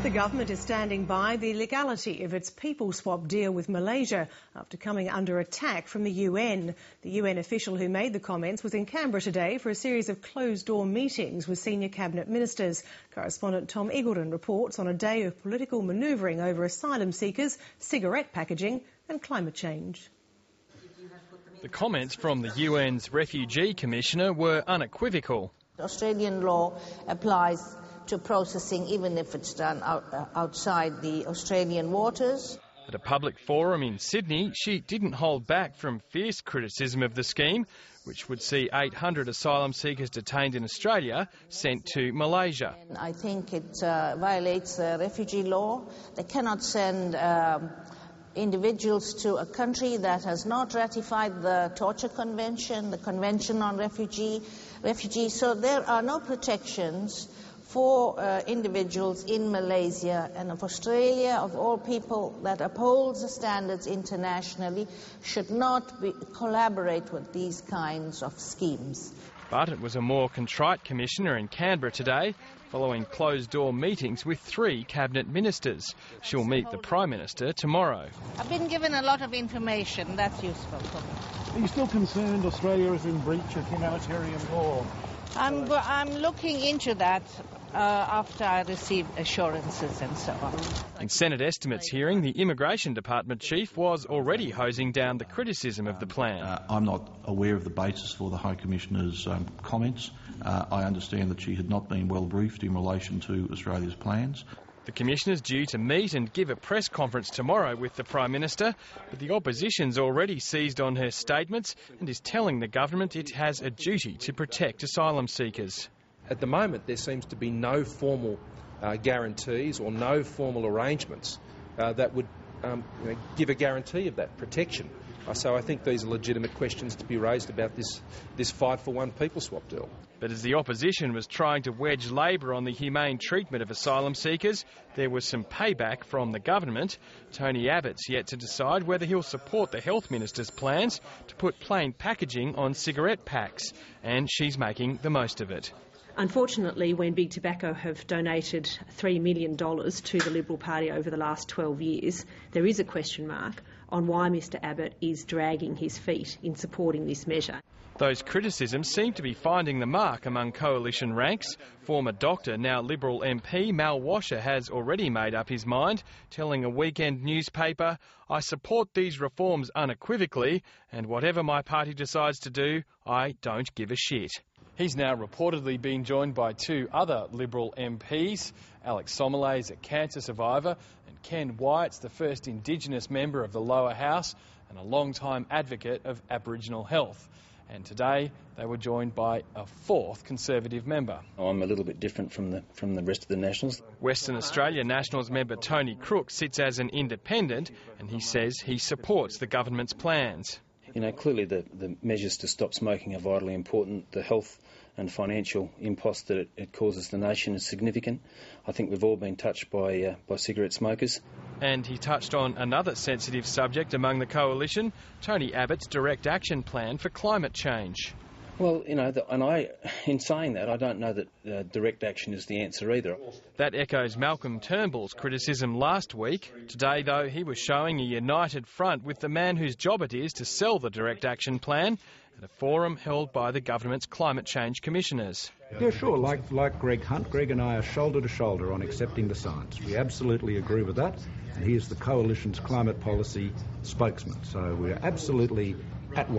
The government is standing by the legality of its people swap deal with Malaysia after coming under attack from the UN. The UN official who made the comments was in Canberra today for a series of closed-door meetings with senior cabinet ministers. Correspondent Tom Eagleton reports on a day of political manoeuvring over asylum seekers, cigarette packaging and climate change. The comments from the UN's refugee commissioner were unequivocal. Australian law applies to processing even if it's done outside the Australian waters. At a public forum in Sydney, she didn't hold back from fierce criticism of the scheme, which would see 800 asylum seekers detained in Australia sent to Malaysia. I think it violates the refugee law. They cannot send individuals to a country that has not ratified the Torture Convention, the Convention on Refugees. So there are no protections for individuals in Malaysia, and of Australia, of all people that upholds the standards internationally, should not collaborate with these kinds of schemes. But it was a more contrite commissioner in Canberra today, following closed-door meetings with 3 cabinet ministers. She'll meet the Prime Minister tomorrow. I've been given a lot of information. That's useful for me. Are you still concerned Australia is in breach of humanitarian law? I'm looking into that after I receive assurances and so on. In Senate estimates hearing, the Immigration Department chief was already hosing down the criticism of the plan. I'm not aware of the basis for the High Commissioner's comments. I understand that she had not been well briefed in relation to Australia's plans. The Commissioner's due to meet and give a press conference tomorrow with the Prime Minister, but the opposition's already seized on her statements and is telling the government it has a duty to protect asylum seekers. At the moment, there seems to be no formal guarantees or no formal arrangements that would give a guarantee of that protection. So I think these are legitimate questions to be raised about this 5-for-1 people swap deal. But as the opposition was trying to wedge Labor on the humane treatment of asylum seekers, there was some payback from the government. Tony Abbott's yet to decide whether he'll support the Health Minister's plans to put plain packaging on cigarette packs, and she's making the most of it. Unfortunately, when Big Tobacco have donated $3 million to the Liberal Party over the last 12 years, there is a question mark on why Mr Abbott is dragging his feet in supporting this measure. Those criticisms seem to be finding the mark among coalition ranks. Former doctor, now Liberal MP, Mal Washer has already made up his mind, telling a weekend newspaper, "I support these reforms unequivocally, and whatever my party decides to do, I don't give a shit." He's now reportedly been joined by 2 other Liberal MPs. Alex Somerley's a cancer survivor, and Ken Wyatt's the first Indigenous member of the lower house and a long-time advocate of Aboriginal health. And today they were joined by a 4th Conservative member. I'm a little bit different from the rest of the Nationals. Western Australia Nationals member Tony Crook sits as an independent, and he says he supports the government's plans. You know, clearly the measures to stop smoking are vitally important. The health and financial impost that it causes the nation is significant. I think we've all been touched by cigarette smokers. And he touched on another sensitive subject among the coalition, Tony Abbott's direct action plan for climate change. Well, you know, in saying that, I don't know that direct action is the answer either. That echoes Malcolm Turnbull's criticism last week. Today, though, he was showing a united front with the man whose job it is to sell the direct action plan at a forum held by the government's climate change commissioners. Yeah, sure. Like Greg Hunt, Greg and I are shoulder to shoulder on accepting the science. We absolutely agree with that. And he is the coalition's climate policy spokesman. So we're absolutely at one.